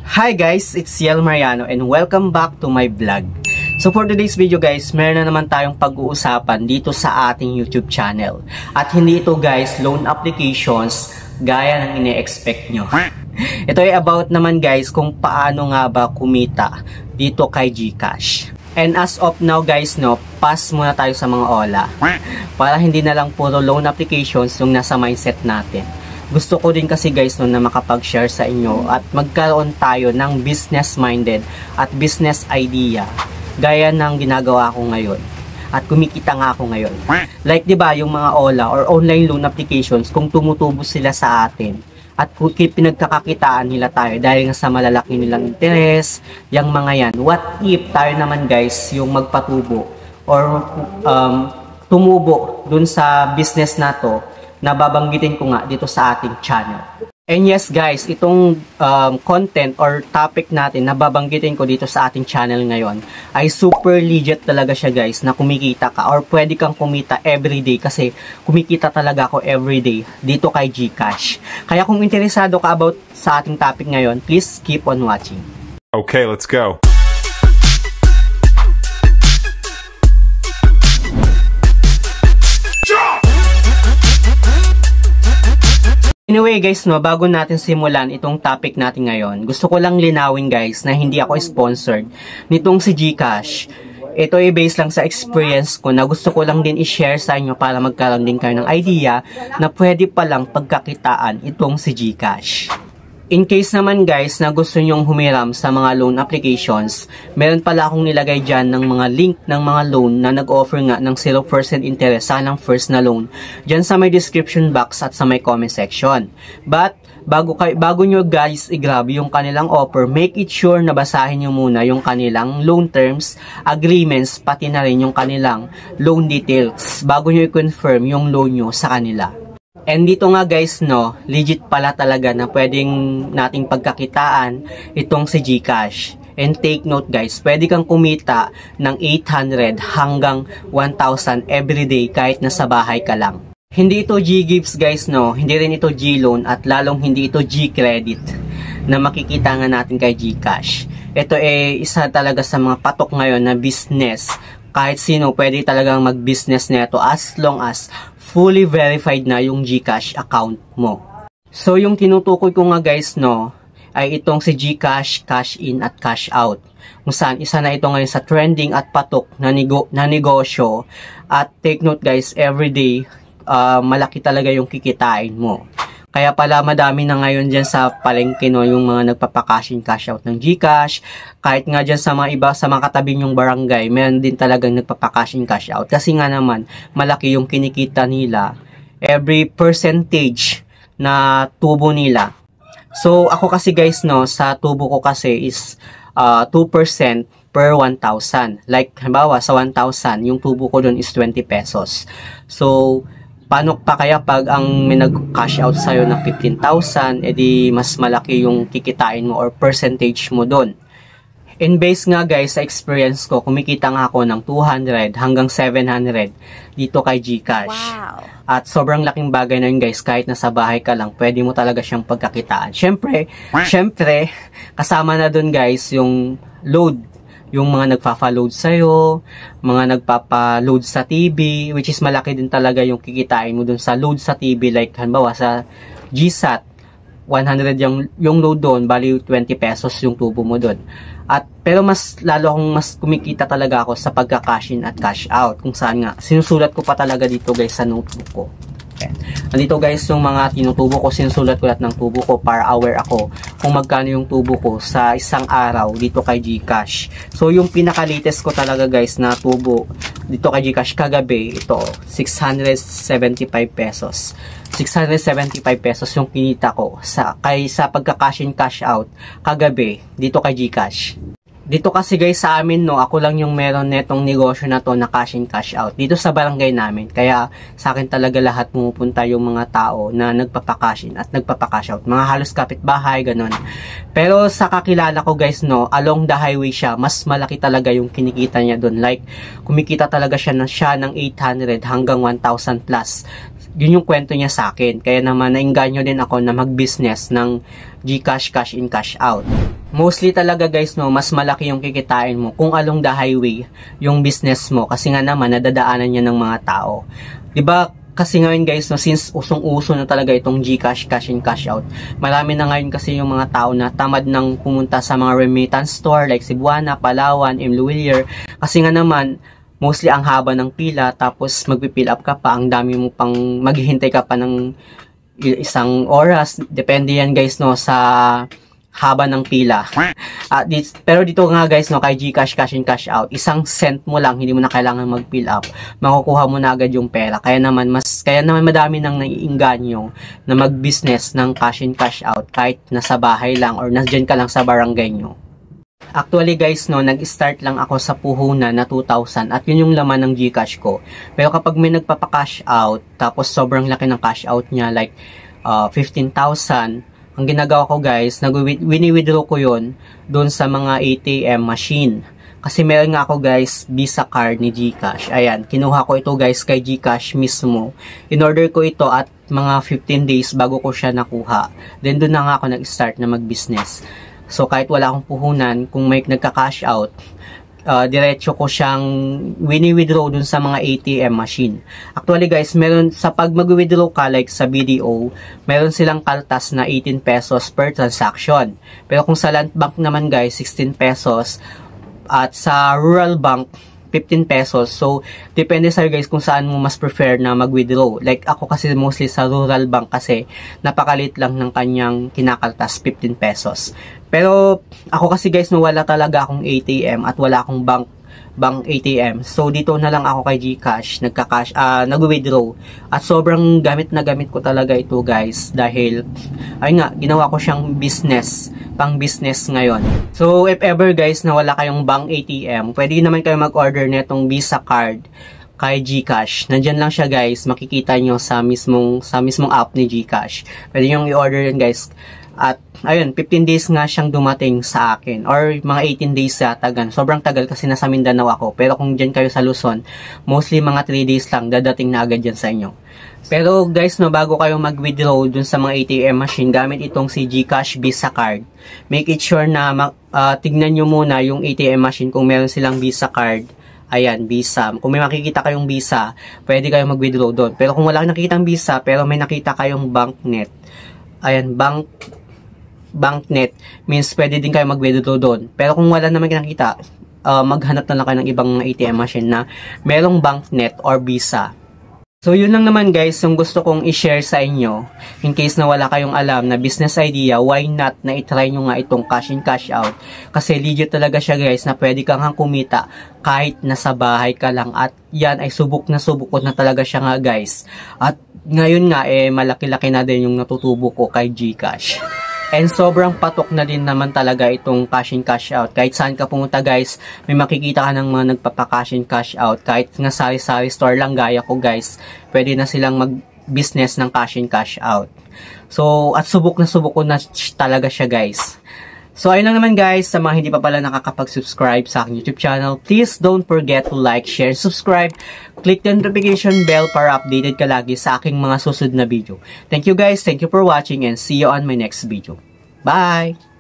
Hi guys, it's Ciel Mariano and welcome back to my vlog. So for today's video guys, meron na naman tayong pag-uusapan dito sa ating YouTube channel. At hindi ito guys, loan applications gaya ng ine-expect nyo. Ito ay about naman guys kung paano nga ba kumita dito kay GCash. And as of now guys, no, pass muna tayo sa mga OLA. Para hindi na lang puro loan applications yung nasa mindset natin. Gusto ko din kasi guys no, na makapag-share sa inyo at magkaroon tayo ng business-minded at business idea gaya ng ginagawa ko ngayon at kumikita nga ako ngayon. Like 'di ba yung mga OLA or online loan applications, kung tumutubo sila sa atin at pinagkakakitaan nila tayo dahil nga sa malalaki nilang interes, yung mga yan. What if tayo naman guys yung magpatubo or tumubo dun sa business na to na babanggitin ko nga dito sa ating channel. And yes guys, itong content or topic natin na babanggitin ko dito sa ating channel ngayon ay super legit talaga siya guys, na kumikita ka or pwede kang kumita everyday kasi kumikita talaga ako everyday dito kay GCash. Kaya kung interesado ka about sa ating topic ngayon, please keep on watching. Okay, let's go. Anyway guys no, bago natin simulan itong topic natin ngayon, gusto ko lang linawin guys na hindi ako sponsored nitong si GCash. Ito ay based lang sa experience ko na gusto ko lang din i-share sa inyo para magkaroon din kayo ng idea na pwede palang pagkakitaan itong si GCash. In case naman guys na gusto nyong humiram sa mga loan applications, meron pala akong nilagay dyan ng mga link ng mga loan na nag-offer nga ng 0% interest sa ng first na loan dyan sa may description box at sa may comment section. But bago nyo guys i-grab yung kanilang offer, make it sure na basahin nyo muna yung kanilang loan terms, agreements, pati na rin yung kanilang loan details bago nyo i-confirm yung loan nyo sa kanila. And dito nga guys no, legit pala talaga na pwedeng nating pagkakitaan itong si GCash. And take note guys, pwede kang kumita ng 800 hanggang 1,000 everyday kahit nasa bahay ka lang. Hindi ito G-Gifts guys no, hindi rin ito G-Loan at lalong hindi ito G-Credit na makikita nga natin kay GCash. Ito isa talaga sa mga patok ngayon na business. Kahit sino pwede talagang mag-business nito as long as fully verified na yung GCash account mo. So yung tinutukoy ko nga guys no, ay itong si GCash Cash In at Cash Out. Kung saan isa na ito ngayon sa trending at patok na negosyo. At take note guys, everyday malaki talaga yung kikitain mo. Kaya pala madami na ngayon dyan sa palengke no, yung mga nagpapakash in cash out ng GCash. Kahit nga dyan sa mga iba, sa mga katabi nyong barangay, meron din talagang nagpapakash in cash out. Kasi nga naman, malaki yung kinikita nila. Every percentage na tubo nila. So ako kasi guys no, sa tubo ko kasi is 2% per 1,000. Like halimbawa sa 1,000, yung tubo ko dun is 20 pesos. So paano pa kaya pag ang may nag-cash out sa'yo ng 15,000, edi mas malaki yung kikitain mo or percentage mo doon. In base nga guys, sa experience ko, kumikita nga ako ng 200 hanggang 700 dito kay GCash. Wow. At sobrang laking bagay na yun guys, kahit nasa bahay ka lang, pwede mo talaga siyang pagkakitaan. Syempre, kasama na doon guys yung load. Yung mga nagpapa-load sa'yo, mga nagpapa-load sa TV, which is malaki din talaga yung kikitain mo dun sa load sa TV. Like, halimbawa sa GSAT, 100 yung load doon, bali 20 pesos yung tubo mo doon. Pero lalo akong mas kumikita talaga ako sa pagka-cash in at cash out. Kung saan nga, sinusulat ko pa talaga dito guys sa notebook ko. Okay. Nandito guys yung mga tinutubo ko, sinusulat ko lahat ng tubo ko para aware ako kung magkano yung tubo ko sa isang araw dito kay GCash. So yung pinaka-latest ko talaga guys na tubo dito kay GCash kagabi, ito 675 pesos. 675 pesos yung kinita ko sa pagka-cash in cash out kagabi dito kay GCash. Dito kasi guys sa amin no, ako lang yung meron netong negosyo na to na cash in cash out dito sa barangay namin. Kaya sa akin talaga lahat pumupunta yung mga tao na nagpapa-cash in at nagpapa-cash out. Mga halos kapitbahay, ganun. Pero sa kakilala ko guys no, along the highway siya, mas malaki talaga yung kinikita niya doon. Like kumikita talaga siya ng 800 hanggang 1,000 plus. Yun yung kwento niya sa akin. Kaya naman nainganyo din ako na mag-business ng GCash cash in cash out. Mostly talaga guys no, mas malaki yung kikitain mo kung along the highway yung business mo kasi nga naman nadadaanan niya ng mga tao. 'Di ba? Kasi ngayon guys no, since usong-uso na talaga itong GCash, cash in cash out. Marami na ngayon kasi yung mga tao na tamad nang pumunta sa mga remittance store like Cebuana, Palawan, M. Luwilier. Kasi nga naman mostly ang haba ng pila, tapos magpipill up ka pa, ang dami mo pang maghihintay ka pa ng isang oras. Depende yan guys no sa haba ng pila. Pero dito nga guys no, kay GCash cash in cash out, isang cent mo lang, hindi mo na kailangan mag-fill up, makukuha mo na agad yung pera. Kaya naman madami nang naiinganyo na mag-business ng cash in cash out kahit nasa bahay lang or nasdyan ka lang sa barangay nyo. Actually guys no, nag-start lang ako sa puhunan na 2,000 at yun yung laman ng GCash ko. Pero kapag may nagpapa-cash out tapos sobrang laki ng cash out niya like 15,000, ang ginagawa ko guys, wini-withdraw ko yun doon sa mga ATM machine. Kasi meron nga ako guys, Visa card ni GCash. Ayan, kinuha ko ito guys kay GCash mismo. In-order ko ito at mga 15 days bago ko siya nakuha. Then doon na nga ako nag-start na mag-business. So kahit wala akong puhunan, kung may nagka-cash out, diretso ko siyang wini-withdraw dun sa mga ATM machine. Actually guys, meron sa pag mag-withdraw ka like sa BDO, meron silang kaltas na 18 pesos per transaction. Pero kung sa Land Bank naman guys, 16 pesos at sa Rural Bank 15 pesos. So, depende sa'yo guys kung saan mo mas prefer na mag-withdraw. Like ako kasi mostly sa Rural Bank kasi napakalit lang ng kanyang kinakaltas, 15 pesos. Pero ako kasi guys no, wala talaga akong ATM at wala akong bank ATM. So dito na lang ako kay GCash nag-withdraw. At sobrang gamit na gamit ko talaga ito guys dahil ayun nga, ginawa ko siyang pang business ngayon. So if ever guys na wala kayong bank ATM, pwede naman kayo mag-order netong Visa card kay GCash. Nandyan lang siya guys, makikita nyo sa mismong app ni GCash. Pwede nyo i-order yan guys. At ayun, 15 days nga siyang dumating sa akin or mga 18 days yata gan. Sobrang tagal kasi nasa Mindanao ako. Pero kung dyan kayo sa Luzon, mostly mga 3 days lang dadating na agad dyan sa inyo. Pero guys no, bago kayo mag-withdraw dun sa mga ATM machine gamit itong si GCash Visa card, make it sure na tignan nyo muna yung ATM machine kung meron silang Visa card. Ayan, Visa. Kung may makikita kayong Visa, pwede kayong mag-withdraw doon. Pero kung wala nakikitang Visa, pero may nakita kayong Banknet, ayan, Banknet means pwede din kayo mag-withdraw doon. Pero kung wala naman nakita, maghanap na lang kayo ng ibang ATM machine na merong Banknet or Visa. So yun lang naman guys yung gusto kong i-share sa inyo. In case na wala kayong alam na business idea, why not na i-try nyo nga itong cash in cash out. Kasi legit talaga siya guys na pwede kang kumita kahit nasa bahay ka lang. At yan ay subok na talaga siya nga guys. At ngayon nga malaki-laki na din yung natutubo ko kay GCash. And sobrang patok na din naman talaga itong cash in cash out. Kahit saan ka pumunta guys, may makikita ka ng mga nagpapa-cash in cash out. Kahit nga sari-sari store lang gaya ko guys, pwede na silang mag-business ng cash in cash out. So, at subok ko na talaga siya guys. So, ayun lang naman guys, sa mga hindi pa pala nakakapag-subscribe sa aking YouTube channel, please don't forget to like, share, subscribe. Click the notification bell para updated ka lagi sa aking mga susunod na video. Thank you guys, thank you for watching, and see you on my next video. Bye!